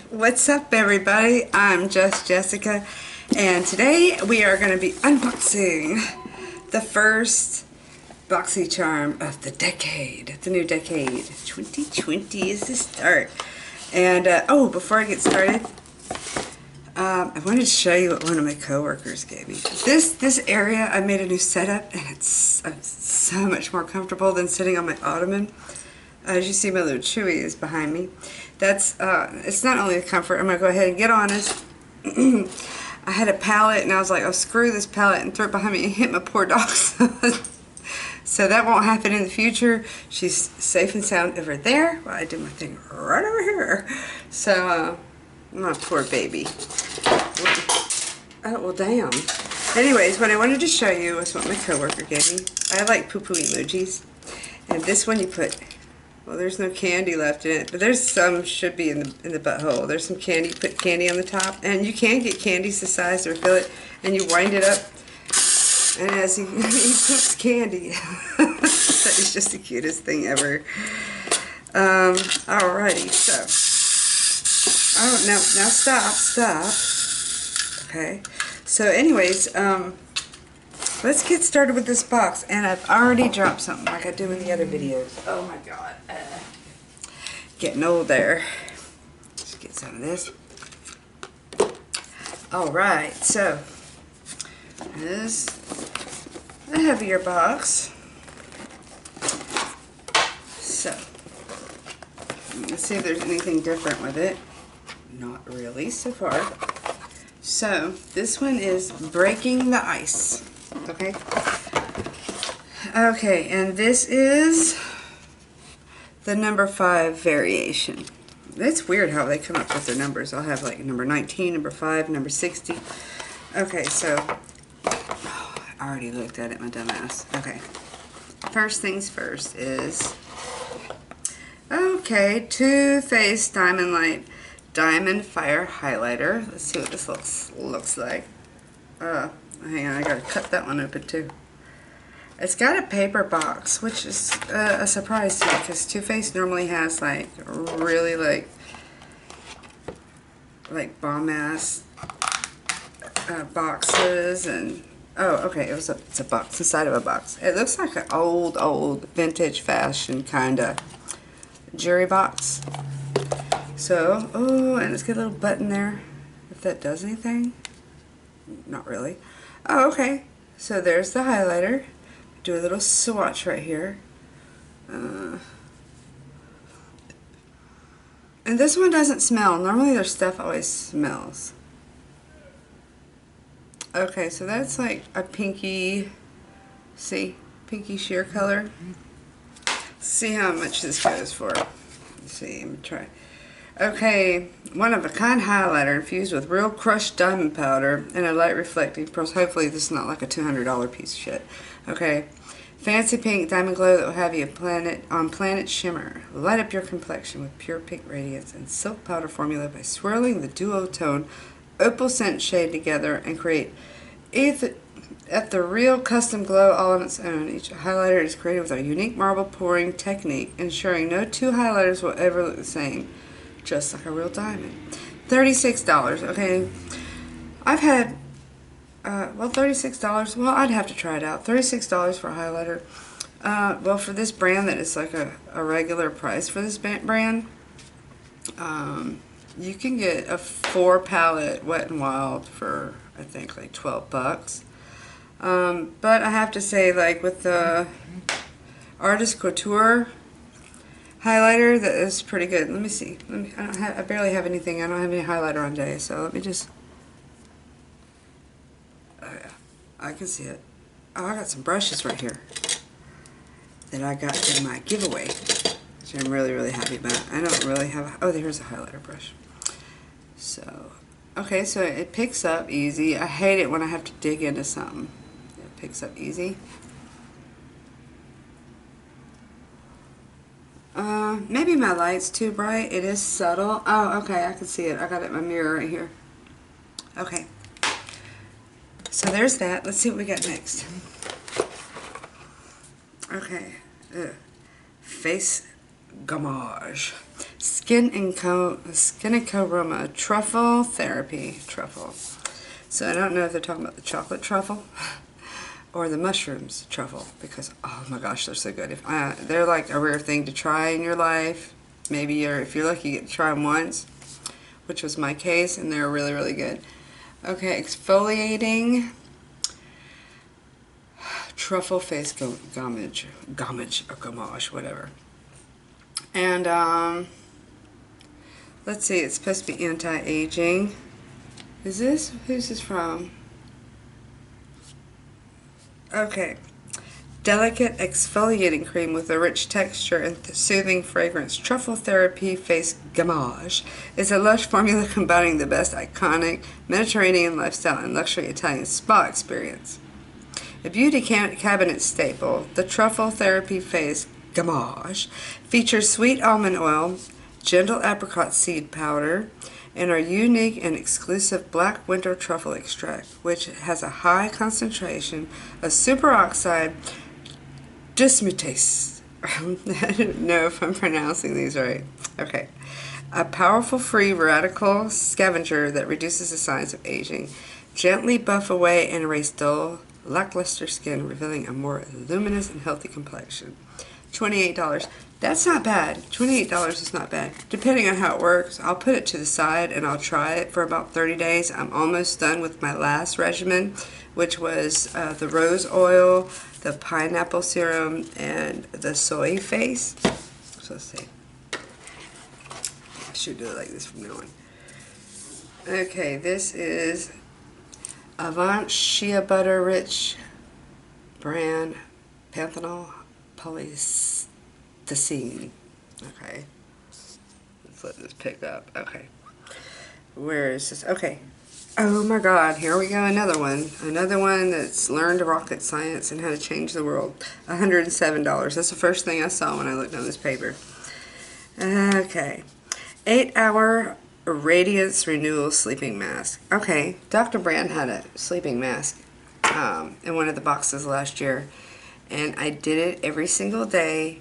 What's up everybody? I'm just Jessica and today we are going to be unboxing the first BoxyCharm of the decade, the new decade. 2020 is the start. And oh, before I get started, I wanted to show you what one of my coworkers gave me. This area, I made a new setup and it's so much more comfortable than sitting on my ottoman. As you see, my little Chewy is behind me. That's it's not only the comfort. I'm gonna go ahead and get honest. I had a pallet and I was like, oh, screw this pallet, and throw it behind me and hit my poor dog. So that won't happen in the future. She's safe and sound over there while I do my thing right over here. So my poor baby. Oh well, damn. Anyways, what I wanted to show you was what my coworker gave me. I like poo-poo emojis, and this one you put. Well, there's no candy left in it, but there's some should be in the butthole. There's some candy. Put candy on the top, and you can get candies the size to refill it, and you wind it up, and as he puts candy. That is just the cutest thing ever. Alrighty, so oh now stop. Okay, so anyways, let's get started with this box, and I've already dropped something like I do in the other videos. Oh my god. Getting old there. Let's get some of this. Alright, so this is a heavier box. So, let's see if there's anything different with it. Not really so far. So, this one is Breaking the Ice. Okay. Okay, and this is the number 5 variation. It's weird how they come up with their numbers. I'll have like number 19, number 5, number 60. Okay, so oh, I already looked at it, my dumbass. Okay. First things first is okay, Too Faced Diamond Light Diamond Fire Highlighter. Let's see what this looks like. Hang on, I gotta cut that one open too. It's got a paper box, which is a surprise to me because Too Faced normally has like really like bomb ass boxes, and oh, okay, it's a box inside of a box. It looks like an old vintage fashion kind of jewelry box. So, oh, and it's got a little button there. If that does anything, not really. Oh, okay. So there's the highlighter. Do a little swatch right here. And this one doesn't smell. Normally their stuff always smells. Okay, so that's like a pinky, see, pinky sheer color. Let's see how much this goes for. Let's see, let me try. Okay, one of a kind highlighter infused with real crushed diamond powder and a light reflecting pearl. Hopefully this is not like a $200 piece of shit. Okay, fancy pink diamond glow that will have you planet shimmer. Light up your complexion with pure pink radiance and silk powder formula by swirling the duotone opal scent shade together and create at the real custom glow all on its own. Each highlighter is created with a unique marble pouring technique, ensuring no two highlighters will ever look the same. Just like a real diamond. $36. Okay, I've had well, $36. Well, I'd have to try it out. $36 for a highlighter. Well, for this brand that is like a regular price for this brand, you can get a 4 palette Wet n Wild for I think like 12 bucks. But I have to say, like with the Artist Couture highlighter, that is pretty good. Let me see. I barely have anything. I don't have any highlighter on today, so let me just. Oh yeah, I can see it. Oh, I got some brushes right here that I got in my giveaway, which I'm really happy about. I don't really have. Oh, there's a highlighter brush. So, okay, so it picks up easy. I hate it when I have to dig into something. It picks up easy. Maybe my light's too bright. It is subtle. Oh, okay, I can see it. I got it in my mirror right here. Okay. So there's that. Let's see what we got next. Okay. Face Gommage. Skin and Aroma Truffle Therapy. Truffle. So I don't know if they're talking about the chocolate truffle or the mushrooms truffle, because oh my gosh, they're so good. If they're like a rare thing to try in your life. Maybe if you're lucky, you get to try them once, which was my case, and they're really, really good. Okay, exfoliating truffle face gommage, or gommage, whatever. And let's see, it's supposed to be anti-aging. Who's this from? Okay. Delicate exfoliating cream with a rich texture and soothing fragrance. Truffle Therapy Face Gommage is a lush formula combining the best iconic Mediterranean lifestyle and luxury Italian spa experience. A beauty cabinet staple, the Truffle Therapy Face Gommage features sweet almond oil, gentle apricot seed powder, and our unique and exclusive black winter truffle extract, which has a high concentration of superoxide dismutase. I don't know if I'm pronouncing these right. Okay. A powerful free radical scavenger that reduces the signs of aging. Gently buff away and erase dull, lackluster skin, revealing a more luminous and healthy complexion. $28. That's not bad. $28 is not bad. Depending on how it works, I'll put it to the side and I'll try it for about 30 days. I'm almost done with my last regimen, which was the rose oil, the pineapple serum, and the soy face. So let's see. I should do it like this from now on. Okay, this is Avant Shea Butter Rich brand Panthenol Polystyrene. Okay. Let's let this pick up. Okay. Where is this? Okay. Oh my God, here we go, another one. Another one that's learned rocket science and how to change the world. $107. That's the first thing I saw when I looked on this paper. Okay. 8-hour Radiance Renewal Sleeping Mask. Okay, Dr. Brand had a sleeping mask in one of the boxes last year. And I did it every single day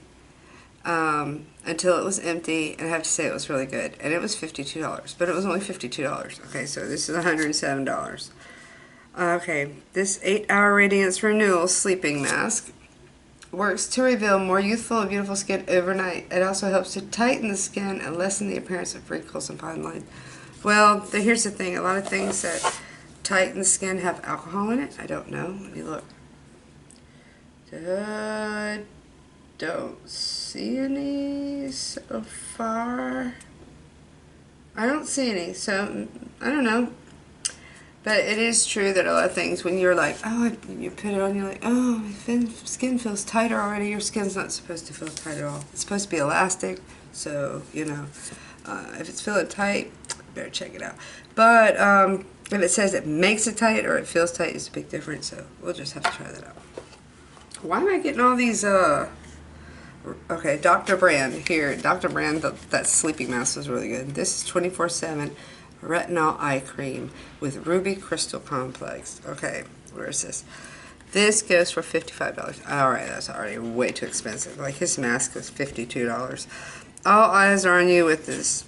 until it was empty, and I have to say it was really good. And it was $52, but it was only $52. Okay, so this is $107. Okay, this 8-hour Radiance Renewal Sleeping Mask works to reveal more youthful and beautiful skin overnight. It also helps to tighten the skin and lessen the appearance of wrinkles and fine lines. Well, here's the thing. A lot of things that tighten the skin have alcohol in it. I don't know. Let me look. Don't see any so far. I don't see any, so I don't know. But it is true that a lot of things, when you're like, oh, you put it on, you're like, oh, my skin feels tighter already. Your skin's not supposed to feel tight at all. It's supposed to be elastic, so, you know, if it's feeling tight, better check it out. But if it says it makes it tight or it feels tight, it's a big difference, so we'll just have to try that out. Why am I getting all these, okay, Dr. Brand here. Dr. Brand, that sleeping mask was really good. This is 24/7 Retinol Eye Cream with Ruby Crystal Complex. Okay, where is this? This goes for $55. Alright, that's already way too expensive. Like, his mask was $52. All eyes are on you with this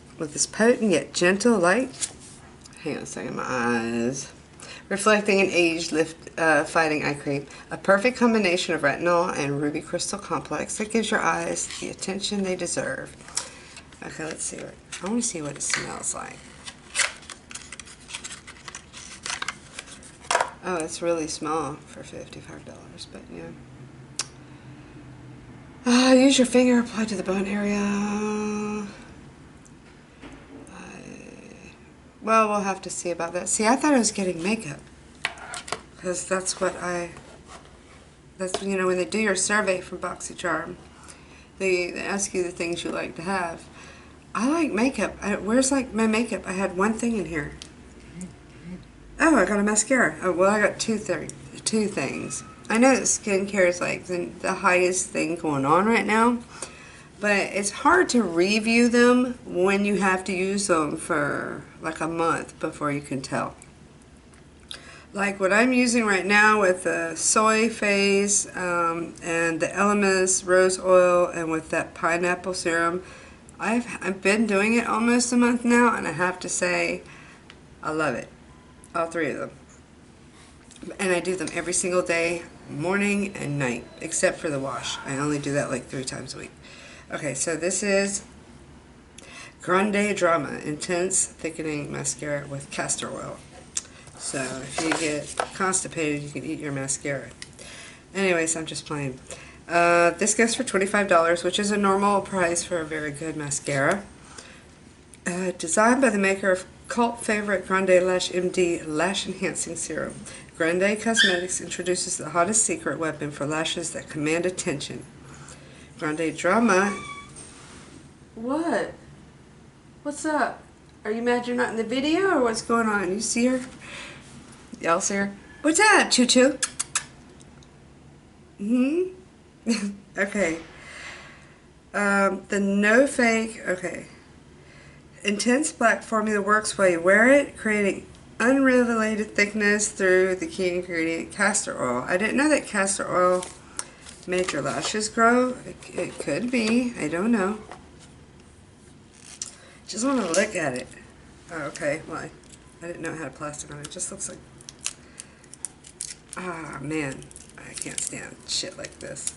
potent yet gentle light. Hang on a second, my eyes. Reflecting an age-fighting eye cream. A perfect combination of retinol and ruby crystal complex that gives your eyes the attention they deserve. Okay, let's see what, I want to see what it smells like. Oh, it's really small for $55, but yeah. Use your finger, apply to the bone area. Well, we'll have to see about that. See, I thought I was getting makeup. Because that's, you know, when they do your survey from BoxyCharm, they ask you the things you like to have. I like makeup. Where's, like, my makeup? I had one thing in here. Oh, I got a mascara. Oh, well, I got two things. I know that skincare is, like, the highest thing going on right now. But it's hard to review them when you have to use them for like a month before you can tell. Like what I'm using right now with the soy face and the Elemis rose oil and with that pineapple serum, I've been doing it almost a month now, and I have to say, I love it. All three of them. And I do them every single day, morning and night, except for the wash. I only do that like 3 times a week. Okay, so this is Grande Drama Intense Thickening Mascara with Castor Oil. So if you get constipated, you can eat your mascara. Anyways, I'm just playing. This goes for $25, which is a normal price for a very good mascara. Designed by the maker of cult favorite Grande Lash MD Lash Enhancing Serum, Grande Cosmetics introduces the hottest secret weapon for lashes that command attention. Grande Drama. What? What's up? Are you mad you're not in the video, or what's going on? You see her? Y'all see her? What's up, Choo Choo? Okay. The no fake. Okay. Intense black formula works while you wear it, creating unrelated thickness through the key ingredient, castor oil. I didn't know that castor oil made your lashes grow. It could be. I don't know. Just want to look at it. Oh, okay. Well, I didn't know it had plastic on it. It just looks like... Ah, man. I can't stand shit like this.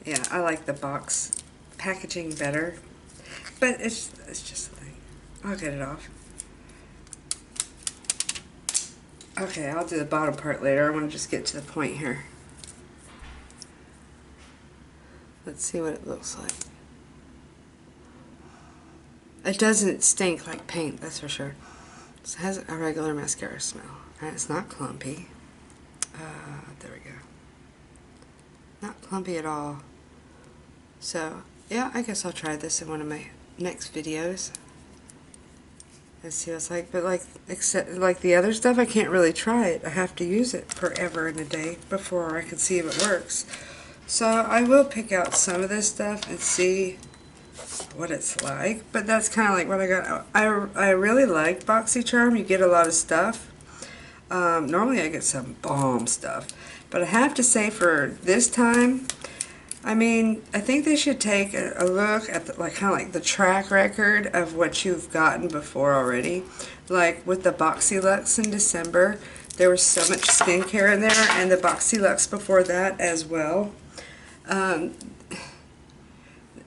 Yeah, I like the box packaging better. But it's just a thing. I'll get it off. Okay, I'll do the bottom part later. I want to just get to the point here. Let's see what it looks like. It doesn't stink like paint, that's for sure. It has a regular mascara smell. And it's not clumpy. There we go. Not clumpy at all. So, yeah, I guess I'll try this in one of my next videos. And see what it's like. But except like the other stuff, I can't really try it. I have to use it forever in a day before I can see if it works. So I will pick out some of this stuff and see what it's like. But that's kind of like what I got. I really like BoxyCharm. You get a lot of stuff. Normally I get some bomb stuff. But I have to say for this time, I mean, I think they should take a look at the, kind of like the track record of what you've gotten before already. Like with the BoxyLux in December, there was so much skincare in there, and the BoxyLux before that as well.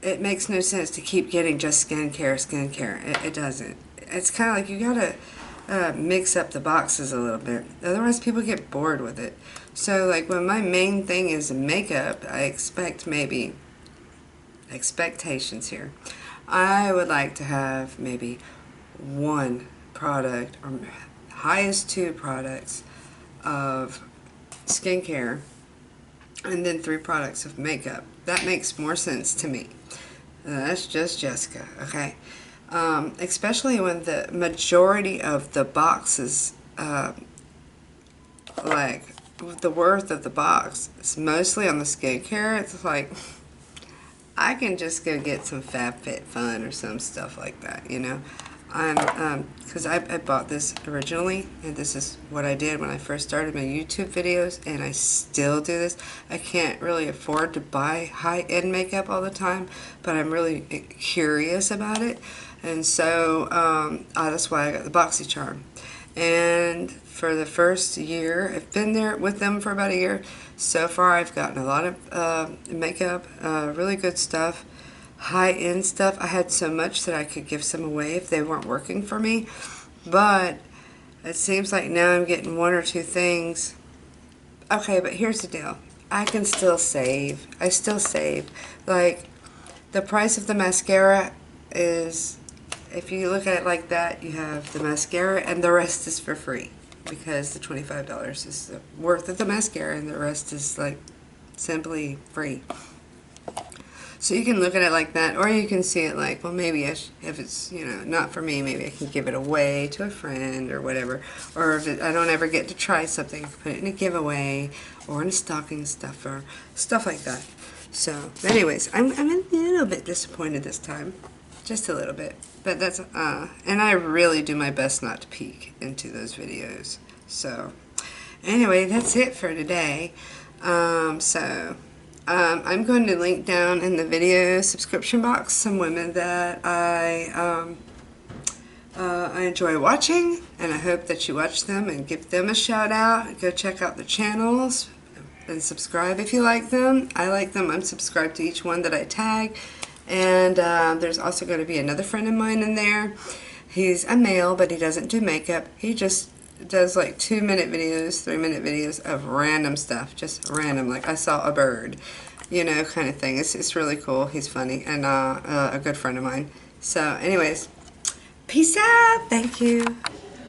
It makes no sense to keep getting just skincare. It doesn't. It's kind of like you gotta mix up the boxes a little bit. Otherwise, people get bored with it. So, like, when my main thing is makeup, I expect maybe expectations here. I would like to have maybe 1 product or highest 2 products of skincare, and then 3 products of makeup. That makes more sense to me. That's just Jessica, okay? Especially when the majority of the boxes, like the worth of the box is mostly on the skincare. It's like I can just go get some FabFitFun or some stuff like that, you know. Because I bought this originally, and this is what I did when I first started my YouTube videos, and I still do this. I can't really afford to buy high-end makeup all the time, but I'm really curious about it, and so that's why I got the BoxyCharm. And for the first year, I've been there with them for about a year. So far, I've gotten a lot of makeup, really good stuff. High-end stuff. I had so much that I could give some away if they weren't working for me, but it seems like now I'm getting 1 or 2 things. Okay, but here's the deal. I can still save. I still save. Like, the price of the mascara is, if you look at it like that, you have the mascara and the rest is for free, because the $25 is the worth of the mascara and the rest is like simply free. So you can look at it like that, or you can see it like, well, maybe if it's, you know, not for me, maybe I can give it away to a friend or whatever. Or if I don't ever get to try something, I can put it in a giveaway or in a stocking stuffer, stuff like that. So, anyways, I'm a little bit disappointed this time, just a little bit. But that's, and I really do my best not to peek into those videos. So, anyway, that's it for today. So, I'm going to link down in the video subscription box some women that I enjoy watching, and I hope that you watch them and give them a shout out. Go check out the channels and subscribe if you like them. I like them. I'm subscribed to each one that I tag. And there's also going to be another friend of mine in there. He's a male, but he doesn't do makeup. He just does like 2-minute videos, 3-minute videos of random stuff, just random, like I saw a bird, you know, kind of thing. It's really cool. He's funny and a good friend of mine. So anyways, peace out. Thank you.